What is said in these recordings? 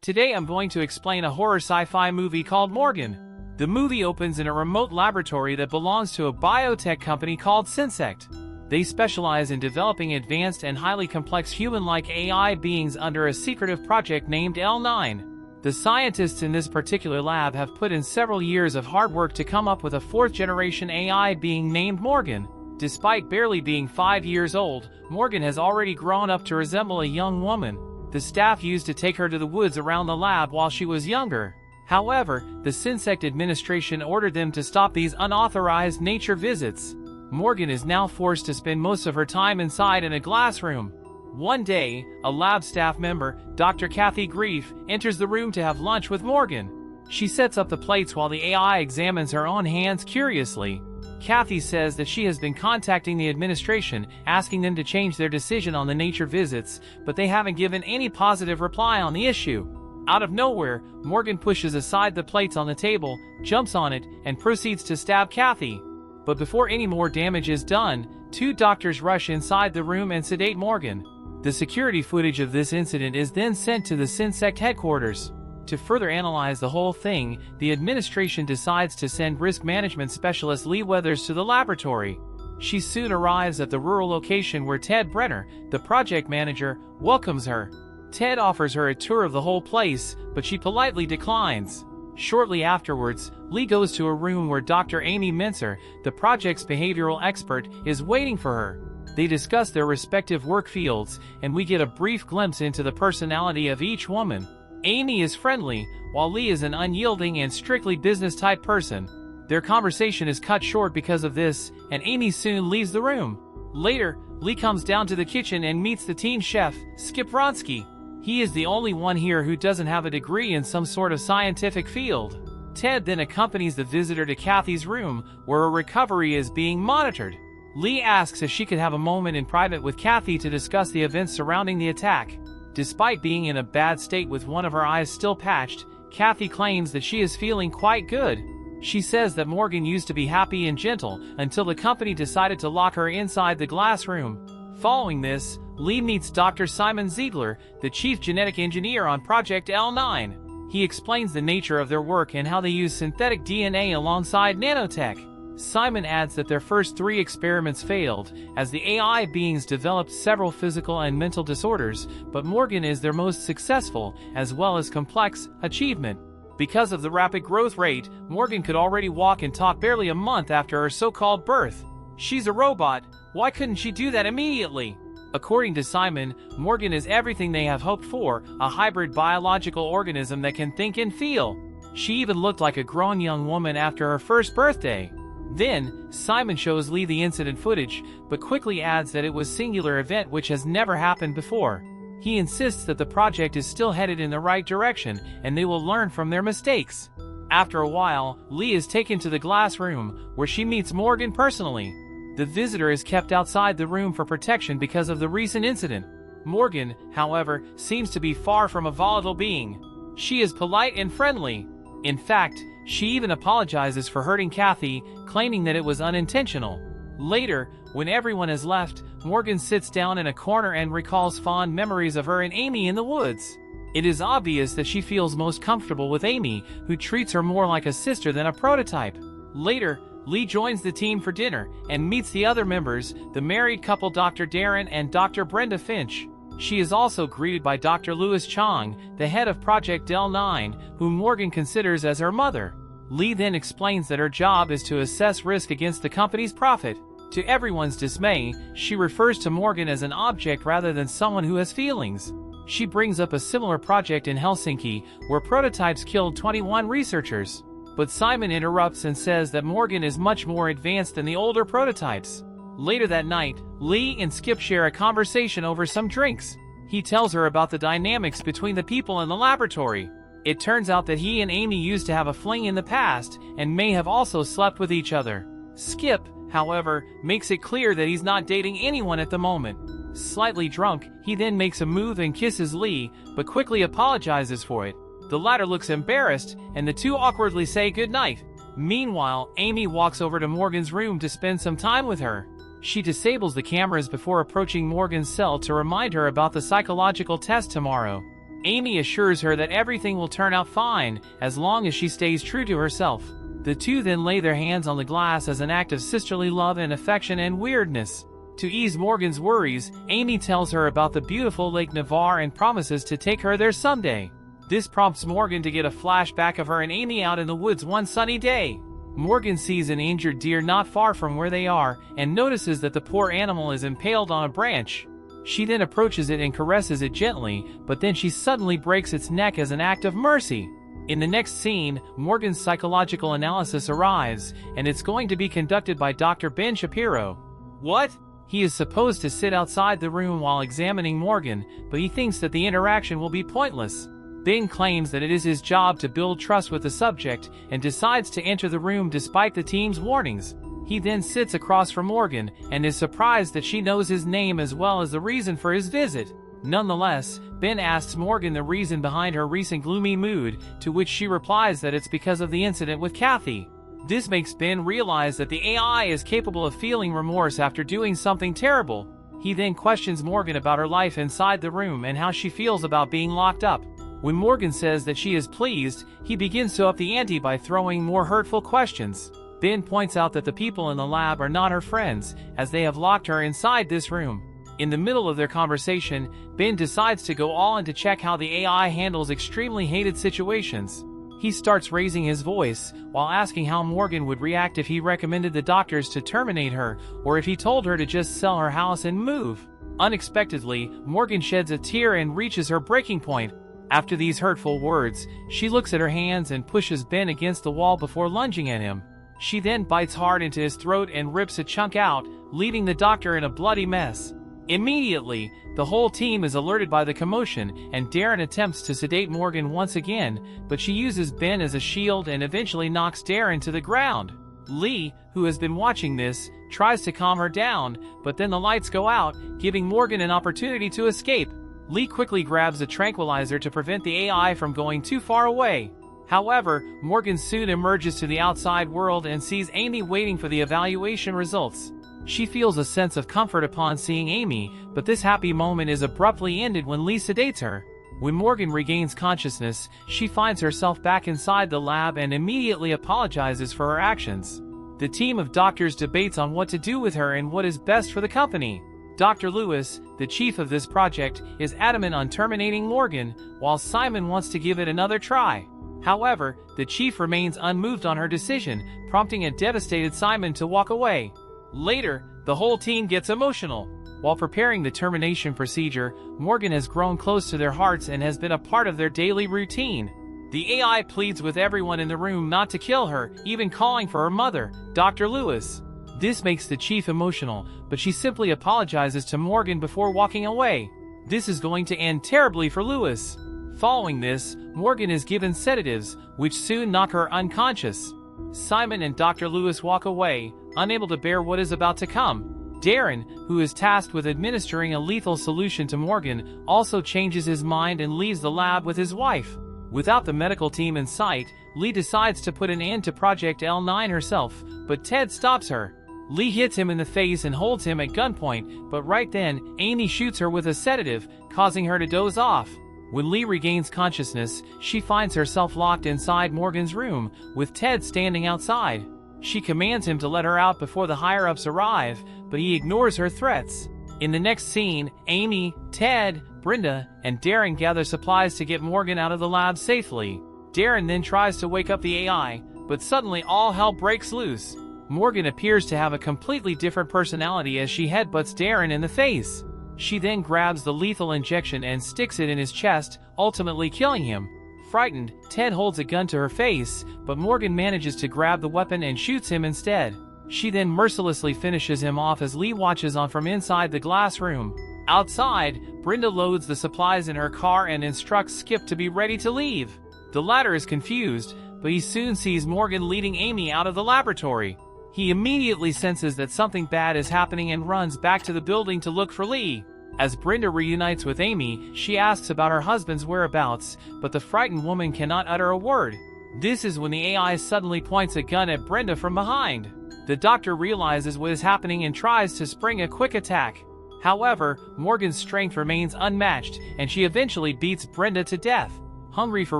Today I'm going to explain a horror sci-fi movie called Morgan. The movie opens in a remote laboratory that belongs to a biotech company called SynSect. They specialize in developing advanced and highly complex human-like AI beings under a secretive project named L9. The scientists in this particular lab have put in several years of hard work to come up with a fourth-generation AI being named Morgan. Despite barely being 5 years old, Morgan has already grown up to resemble a young woman. The staff used to take her to the woods around the lab while she was younger. However, the SynSect administration ordered them to stop these unauthorized nature visits. Morgan is now forced to spend most of her time inside in a glass room. One day, a lab staff member, Dr. Kathy Grief, enters the room to have lunch with Morgan. She sets up the plates while the AI examines her own hands curiously. Kathy says that she has been contacting the administration, asking them to change their decision on the nature visits, but they haven't given any positive reply on the issue. Out of nowhere, Morgan pushes aside the plates on the table, jumps on it, and proceeds to stab Kathy. But before any more damage is done, 2 doctors rush inside the room and sedate Morgan. The security footage of this incident is then sent to the SynSect headquarters. To further analyze the whole thing, the administration decides to send risk management specialist Lee Weathers to the laboratory. She soon arrives at the rural location where Ted Brenner, the project manager, welcomes her. Ted offers her a tour of the whole place, but she politely declines. Shortly afterwards, Lee goes to a room where Dr. Amy Mincer, the project's behavioral expert, is waiting for her. They discuss their respective work fields, and we get a brief glimpse into the personality of each woman. Amy is friendly, while Lee is an unyielding and strictly business-type person. Their conversation is cut short because of this, and Amy soon leaves the room. Later, Lee comes down to the kitchen and meets the teen chef, Skip Vronsky. He is the only one here who doesn't have a degree in some sort of scientific field. Ted then accompanies the visitor to Kathy's room, where her recovery is being monitored. Lee asks if she could have a moment in private with Kathy to discuss the events surrounding the attack. Despite being in a bad state with one of her eyes still patched, Kathy claims that she is feeling quite good. She says that Morgan used to be happy and gentle until the company decided to lock her inside the glass room. Following this, Lee meets Dr. Simon Ziegler, the chief genetic engineer on Project L9. He explains the nature of their work and how they use synthetic DNA alongside nanotech. Simon adds that their first 3 experiments failed, as the AI beings developed several physical and mental disorders, but Morgan is their most successful, as well as complex, achievement. Because of the rapid growth rate, Morgan could already walk and talk barely a month after her so-called birth. She's a robot, why couldn't she do that immediately? According to Simon, Morgan is everything they have hoped for, a hybrid biological organism that can think and feel. She even looked like a grown young woman after her first birthday. Then, Simon shows Lee the incident footage, but quickly adds that it was a singular event which has never happened before. He insists that the project is still headed in the right direction, and they will learn from their mistakes. After a while, Lee is taken to the glass room, where she meets Morgan personally. The visitor is kept outside the room for protection because of the recent incident. Morgan, however, seems to be far from a volatile being. She is polite and friendly. In fact, she even apologizes for hurting Kathy, claiming that it was unintentional. Later, when everyone has left, Morgan sits down in a corner and recalls fond memories of her and Amy in the woods. It is obvious that she feels most comfortable with Amy, who treats her more like a sister than a prototype. Later, Lee joins the team for dinner and meets the other members, the married couple Dr. Darren and Dr. Brenda Finch. She is also greeted by Dr. Louis Chong, the head of Project L9, whom Morgan considers as her mother. Lee then explains that her job is to assess risk against the company's profit. To everyone's dismay, she refers to Morgan as an object rather than someone who has feelings. She brings up a similar project in Helsinki, where prototypes killed 21 researchers. But Simon interrupts and says that Morgan is much more advanced than the older prototypes. Later that night, Lee and Skip share a conversation over some drinks. He tells her about the dynamics between the people in the laboratory. It turns out that he and Amy used to have a fling in the past, and may have also slept with each other. Skip, however, makes it clear that he's not dating anyone at the moment. Slightly drunk, he then makes a move and kisses Lee, but quickly apologizes for it. The latter looks embarrassed, and the two awkwardly say goodnight. Meanwhile, Amy walks over to Morgan's room to spend some time with her. She disables the cameras before approaching Morgan's cell to remind her about the psychological test tomorrow. Amy assures her that everything will turn out fine as long as she stays true to herself. The two then lay their hands on the glass as an act of sisterly love and affection and weirdness. To ease Morgan's worries, Amy tells her about the beautiful Lake Navarre and promises to take her there someday. This prompts Morgan to get a flashback of her and Amy out in the woods one sunny day. Morgan sees an injured deer not far from where they are and notices that the poor animal is impaled on a branch. She then approaches it and caresses it gently, but then she suddenly breaks its neck as an act of mercy. In the next scene, Morgan's psychological analysis arrives, and it's going to be conducted by Dr. Ben Shapiro. What? He is supposed to sit outside the room while examining Morgan, but he thinks that the interaction will be pointless. Ben claims that it is his job to build trust with the subject and decides to enter the room despite the team's warnings. He then sits across from Morgan and is surprised that she knows his name as well as the reason for his visit. Nonetheless, Ben asks Morgan the reason behind her recent gloomy mood, to which she replies that it's because of the incident with Kathy. This makes Ben realize that the AI is capable of feeling remorse after doing something terrible. He then questions Morgan about her life inside the room and how she feels about being locked up. When Morgan says that she is pleased, he begins to up the ante by throwing more hurtful questions. Ben points out that the people in the lab are not her friends, as they have locked her inside this room. In the middle of their conversation, Ben decides to go all in to check how the AI handles extremely hated situations. He starts raising his voice, while asking how Morgan would react if he recommended the doctors to terminate her, or if he told her to just sell her house and move. Unexpectedly, Morgan sheds a tear and reaches her breaking point. After these hurtful words, she looks at her hands and pushes Ben against the wall before lunging at him. She then bites hard into his throat and rips a chunk out, leaving the doctor in a bloody mess. Immediately, the whole team is alerted by the commotion, and Darren attempts to sedate Morgan once again, but she uses Ben as a shield and eventually knocks Darren to the ground. Lee, who has been watching this, tries to calm her down, but then the lights go out, giving Morgan an opportunity to escape. Lee quickly grabs a tranquilizer to prevent the AI from going too far away. However, Morgan soon emerges to the outside world and sees Amy waiting for the evaluation results. She feels a sense of comfort upon seeing Amy, but this happy moment is abruptly ended when Lee sedates her. When Morgan regains consciousness, she finds herself back inside the lab and immediately apologizes for her actions. The team of doctors debates on what to do with her and what is best for the company. Dr. Lewis, the chief of this project, is adamant on terminating Morgan, while Simon wants to give it another try. However, the chief remains unmoved on her decision, prompting a devastated Simon to walk away. Later, the whole team gets emotional. While preparing the termination procedure, Morgan has grown close to their hearts and has been a part of their daily routine. The AI pleads with everyone in the room not to kill her, even calling for her mother, Dr. Lewis. This makes the chief emotional, but she simply apologizes to Morgan before walking away. This is going to end terribly for Lewis. Following this, Morgan is given sedatives, which soon knock her unconscious. Simon and Dr. Lewis walk away, unable to bear what is about to come. Darren, who is tasked with administering a lethal solution to Morgan, also changes his mind and leaves the lab with his wife. Without the medical team in sight, Lee decides to put an end to Project L9 herself, but Ted stops her. Lee hits him in the face and holds him at gunpoint, but right then, Amy shoots her with a sedative, causing her to doze off. When Lee regains consciousness, she finds herself locked inside Morgan's room, with Ted standing outside. She commands him to let her out before the higher-ups arrive, but he ignores her threats. In the next scene, Amy, Ted, Brenda, and Darren gather supplies to get Morgan out of the lab safely. Darren then tries to wake up the AI, but suddenly all hell breaks loose. Morgan appears to have a completely different personality as she headbutts Darren in the face. She then grabs the lethal injection and sticks it in his chest, ultimately killing him. Frightened, Ted holds a gun to her face, but Morgan manages to grab the weapon and shoots him instead. She then mercilessly finishes him off as Lee watches on from inside the glass room. Outside, Brenda loads the supplies in her car and instructs Skip to be ready to leave. The latter is confused, but he soon sees Morgan leading Amy out of the laboratory. He immediately senses that something bad is happening and runs back to the building to look for Lee. As Brenda reunites with Amy, she asks about her husband's whereabouts, but the frightened woman cannot utter a word. This is when the AI suddenly points a gun at Brenda from behind. The doctor realizes what is happening and tries to spring a quick attack. However, Morgan's strength remains unmatched, and she eventually beats Brenda to death. Hungry for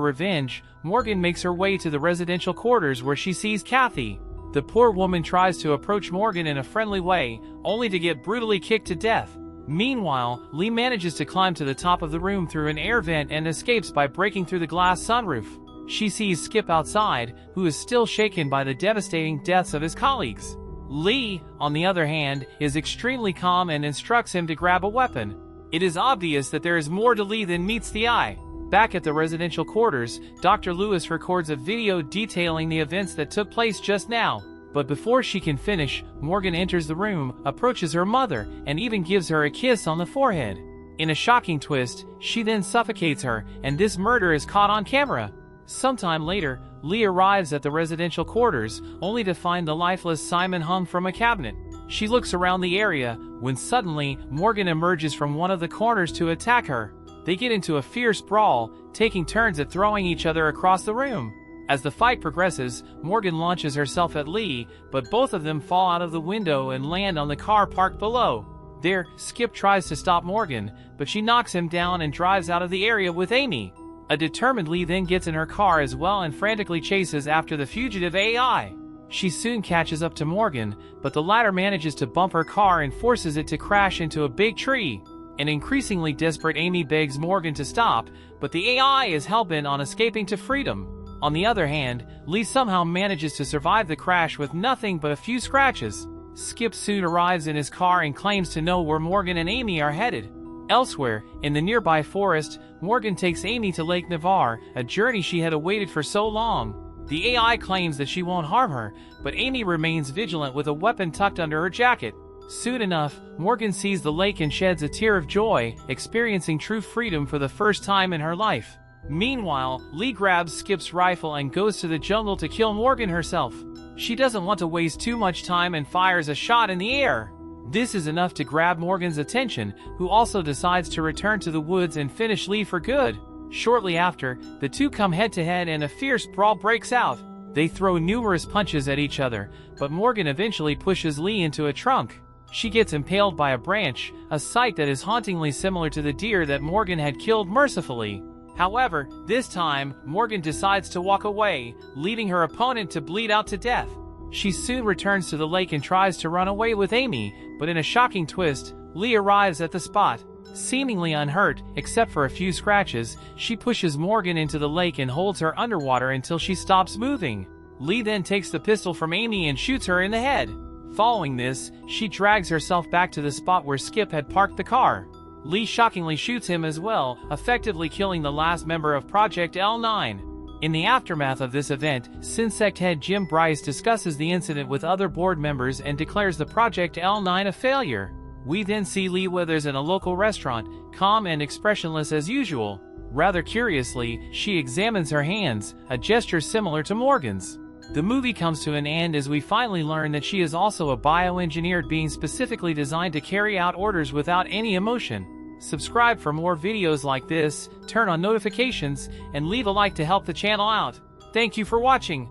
revenge, Morgan makes her way to the residential quarters where she sees Kathy. The poor woman tries to approach Morgan in a friendly way, only to get brutally kicked to death. Meanwhile, Lee manages to climb to the top of the room through an air vent and escapes by breaking through the glass sunroof. She sees Skip outside, who is still shaken by the devastating deaths of his colleagues. Lee, on the other hand, is extremely calm and instructs him to grab a weapon. It is obvious that there is more to Lee than meets the eye. Back at the residential quarters, Dr. Lewis records a video detailing the events that took place just now. But before she can finish, Morgan enters the room, approaches her mother, and even gives her a kiss on the forehead. In a shocking twist, she then suffocates her, and this murder is caught on camera. Sometime later, Lee arrives at the residential quarters, only to find the lifeless Simon hung from a cabinet. She looks around the area, when suddenly, Morgan emerges from one of the corners to attack her. They get into a fierce brawl, taking turns at throwing each other across the room. As the fight progresses, Morgan launches herself at Lee, but both of them fall out of the window and land on the car parked below. There, Skip tries to stop Morgan, but she knocks him down and drives out of the area with Amy. A determined Lee then gets in her car as well and frantically chases after the fugitive AI. She soon catches up to Morgan, but the latter manages to bump her car and forces it to crash into a big tree. An increasingly desperate Amy begs Morgan to stop, but the AI is hellbent on escaping to freedom. On the other hand, Lee somehow manages to survive the crash with nothing but a few scratches. Skip soon arrives in his car and claims to know where Morgan and Amy are headed. Elsewhere, in the nearby forest, Morgan takes Amy to Lake Navarre, a journey she had awaited for so long. The AI claims that she won't harm her, but Amy remains vigilant with a weapon tucked under her jacket. Soon enough, Morgan sees the lake and sheds a tear of joy, experiencing true freedom for the first time in her life. Meanwhile, Lee grabs Skip's rifle and goes to the jungle to kill Morgan herself. She doesn't want to waste too much time and fires a shot in the air. This is enough to grab Morgan's attention, who also decides to return to the woods and finish Lee for good. Shortly after, the two come head-to-head and a fierce brawl breaks out. They throw numerous punches at each other, but Morgan eventually pushes Lee into a trunk. She gets impaled by a branch, a sight that is hauntingly similar to the deer that Morgan had killed mercifully. However, this time, Morgan decides to walk away, leaving her opponent to bleed out to death. She soon returns to the lake and tries to run away with Amy, but in a shocking twist, Lee arrives at the spot. Seemingly unhurt, except for a few scratches, she pushes Morgan into the lake and holds her underwater until she stops moving. Lee then takes the pistol from Amy and shoots her in the head. Following this, she drags herself back to the spot where Skip had parked the car. Lee shockingly shoots him as well, effectively killing the last member of Project L9. In the aftermath of this event, SynSect head Jim Bryce discusses the incident with other board members and declares the Project L9 a failure. We then see Lee Withers in a local restaurant, calm and expressionless as usual. Rather curiously, she examines her hands, a gesture similar to Morgan's. The movie comes to an end as we finally learn that she is also a bioengineered being specifically designed to carry out orders without any emotion. Subscribe for more videos like this, turn on notifications, and leave a like to help the channel out. Thank you for watching.